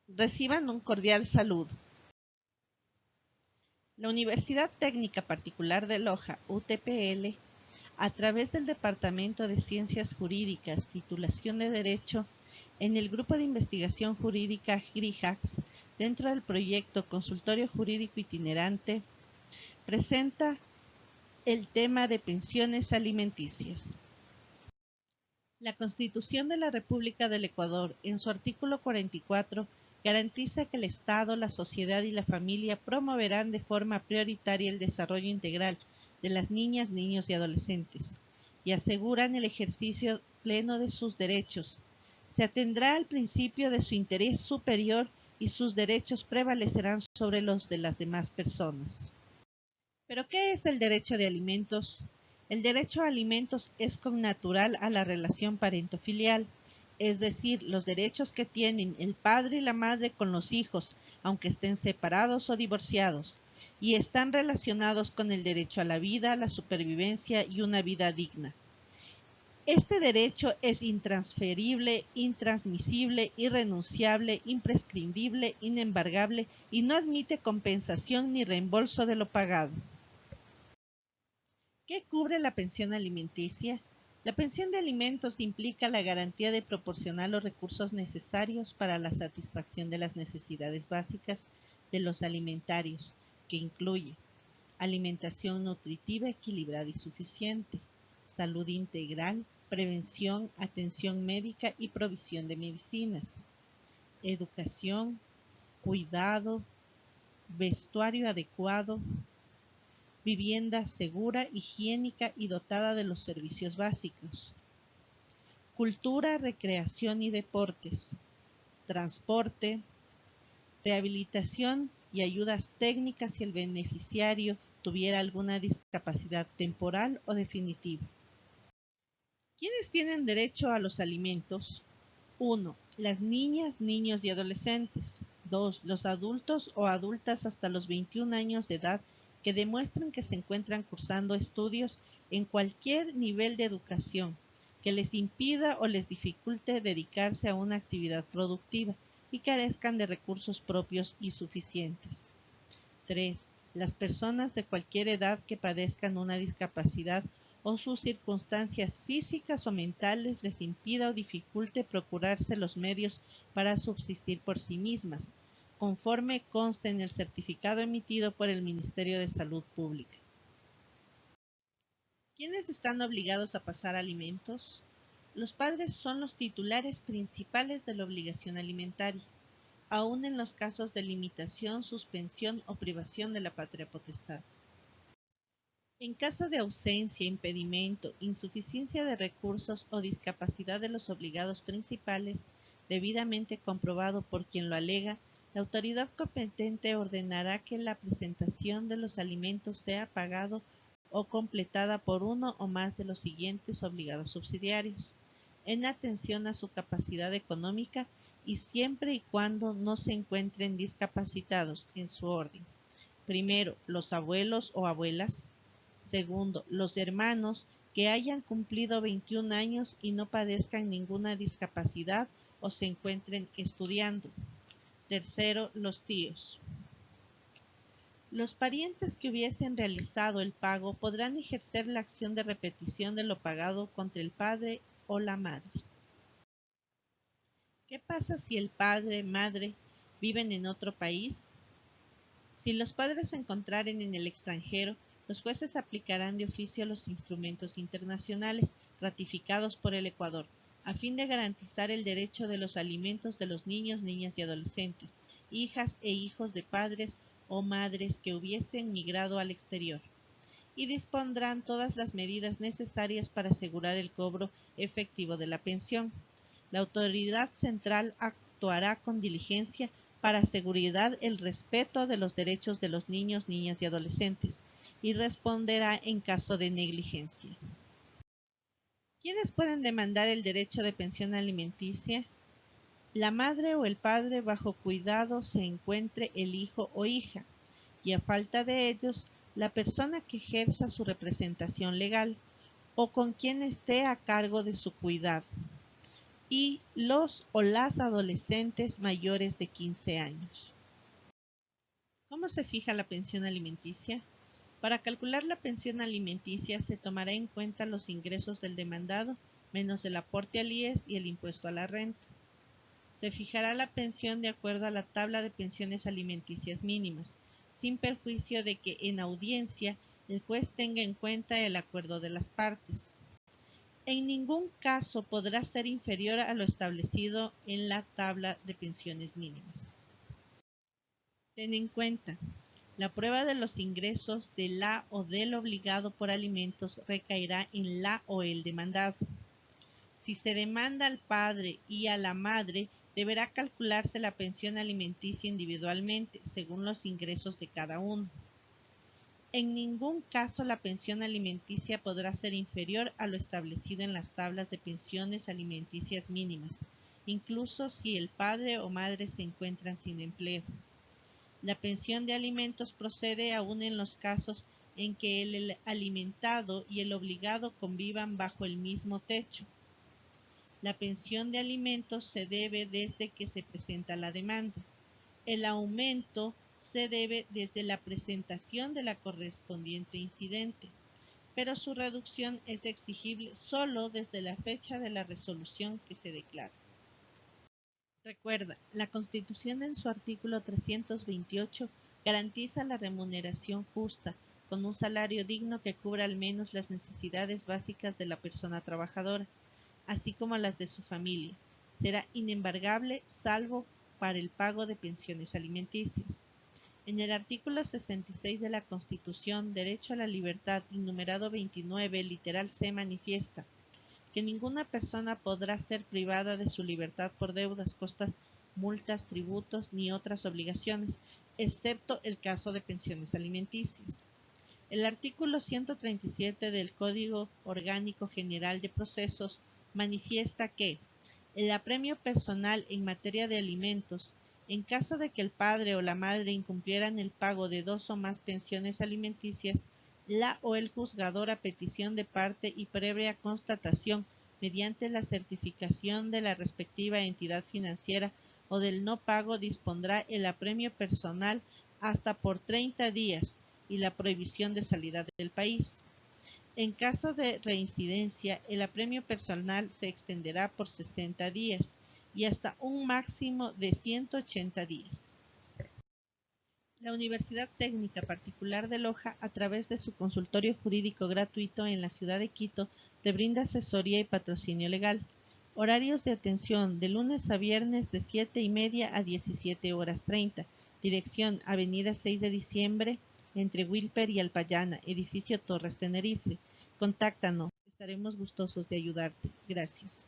Reciban un cordial saludo. La Universidad Técnica Particular de Loja, UTPL, a través del Departamento de Ciencias Jurídicas, Titulación de Derecho, en el Grupo de Investigación Jurídica GRIJAX, dentro del proyecto Consultorio Jurídico Itinerante, presenta el tema de pensiones alimenticias. La Constitución de la República del Ecuador, en su artículo 44, garantiza que el Estado, la sociedad y la familia promoverán de forma prioritaria el desarrollo integral de las niñas, niños y adolescentes, y aseguran el ejercicio pleno de sus derechos. Se atendrá al principio de su interés superior y sus derechos prevalecerán sobre los de las demás personas. ¿Pero qué es el derecho de alimentos? El derecho a alimentos es connatural a la relación parentofilial, es decir, los derechos que tienen el padre y la madre con los hijos, aunque estén separados o divorciados, y están relacionados con el derecho a la vida, la supervivencia y una vida digna. Este derecho es intransferible, intransmisible, irrenunciable, imprescindible, inembargable y no admite compensación ni reembolso de lo pagado. ¿Qué cubre la pensión alimenticia? La pensión de alimentos implica la garantía de proporcionar los recursos necesarios para la satisfacción de las necesidades básicas de los alimentarios, que incluye alimentación nutritiva equilibrada y suficiente, salud integral, prevención, atención médica y provisión de medicinas, educación, cuidado, vestuario adecuado, vivienda segura, higiénica y dotada de los servicios básicos, cultura, recreación y deportes, transporte, rehabilitación y ayudas técnicas si el beneficiario tuviera alguna discapacidad temporal o definitiva. ¿Quiénes tienen derecho a los alimentos? 1. Las niñas, niños y adolescentes. 2. Los adultos o adultas hasta los 21 años de edad que demuestran que se encuentran cursando estudios en cualquier nivel de educación que les impida o les dificulte dedicarse a una actividad productiva y carezcan de recursos propios y suficientes. 3. Las personas de cualquier edad que padezcan una discapacidad o sus circunstancias físicas o mentales les impida o dificulte procurarse los medios para subsistir por sí mismas, conforme consta en el certificado emitido por el Ministerio de Salud Pública. ¿Quiénes están obligados a pasar alimentos? Los padres son los titulares principales de la obligación alimentaria, aun en los casos de limitación, suspensión o privación de la patria potestad. En caso de ausencia, impedimento, insuficiencia de recursos o discapacidad de los obligados principales, debidamente comprobado por quien lo alega, la autoridad competente ordenará que la presentación de los alimentos sea pagado o completada por uno o más de los siguientes obligados subsidiarios, en atención a su capacidad económica y siempre y cuando no se encuentren discapacitados en su orden. Primero, los abuelos o abuelas. Segundo, los hermanos que hayan cumplido 21 años y no padezcan ninguna discapacidad o se encuentren estudiando. Tercero, los tíos. Los parientes que hubiesen realizado el pago podrán ejercer la acción de repetición de lo pagado contra el padre o la madre. ¿Qué pasa si el padre, madre viven en otro país? Si los padres se encontraren en el extranjero, los jueces aplicarán de oficio los instrumentos internacionales ratificados por el Ecuador, a fin de garantizar el derecho de los alimentos de los niños, niñas y adolescentes, hijas e hijos de padres o madres que hubiesen migrado al exterior, y dispondrán todas las medidas necesarias para asegurar el cobro efectivo de la pensión. La autoridad central actuará con diligencia para asegurar el respeto de los derechos de los niños, niñas y adolescentes, y responderá en caso de negligencia. ¿Quiénes pueden demandar el derecho de pensión alimenticia? La madre o el padre bajo cuidado se encuentre el hijo o hija, y a falta de ellos, la persona que ejerza su representación legal, o con quien esté a cargo de su cuidado. y los o las adolescentes mayores de 15 años. ¿Cómo se fija la pensión alimenticia? Para calcular la pensión alimenticia se tomará en cuenta los ingresos del demandado menos el aporte al IES y el impuesto a la renta. Se fijará la pensión de acuerdo a la tabla de pensiones alimenticias mínimas, sin perjuicio de que en audiencia el juez tenga en cuenta el acuerdo de las partes. En ningún caso podrá ser inferior a lo establecido en la tabla de pensiones mínimas. Ten en cuenta, la prueba de los ingresos de la o del obligado por alimentos recaerá en la o el demandado. Si se demanda al padre y a la madre, deberá calcularse la pensión alimenticia individualmente, según los ingresos de cada uno. En ningún caso la pensión alimenticia podrá ser inferior a lo establecido en las tablas de pensiones alimenticias mínimas, incluso si el padre o madre se encuentran sin empleo. La pensión de alimentos procede aún en los casos en que el alimentado y el obligado convivan bajo el mismo techo. La pensión de alimentos se debe desde que se presenta la demanda. El aumento se debe desde la presentación de la correspondiente incidente, pero su reducción es exigible solo desde la fecha de la resolución que se declara. Recuerda, la Constitución en su artículo 328 garantiza la remuneración justa, con un salario digno que cubra al menos las necesidades básicas de la persona trabajadora, así como las de su familia. Será inembargable salvo para el pago de pensiones alimenticias. En el artículo 66 de la Constitución, Derecho a la Libertad, numerado 29, literal C, manifiesta que ninguna persona podrá ser privada de su libertad por deudas, costas, multas, tributos ni otras obligaciones, excepto el caso de pensiones alimenticias. El artículo 137 del Código Orgánico General de Procesos manifiesta que el apremio personal en materia de alimentos, en caso de que el padre o la madre incumplieran el pago de 2 o más pensiones alimenticias, la o el juzgador a petición de parte y previa constatación mediante la certificación de la respectiva entidad financiera o del no pago dispondrá el apremio personal hasta por 30 días y la prohibición de salida del país. En caso de reincidencia, el apremio personal se extenderá por 60 días y hasta un máximo de 180 días. La Universidad Técnica Particular de Loja, a través de su consultorio jurídico gratuito en la ciudad de Quito, te brinda asesoría y patrocinio legal. Horarios de atención de lunes a viernes de 7:30 a 17:30. Dirección: Avenida 6 de Diciembre, entre Wilper y Alpayana, edificio Torres Tenerife. Contáctanos, estaremos gustosos de ayudarte. Gracias.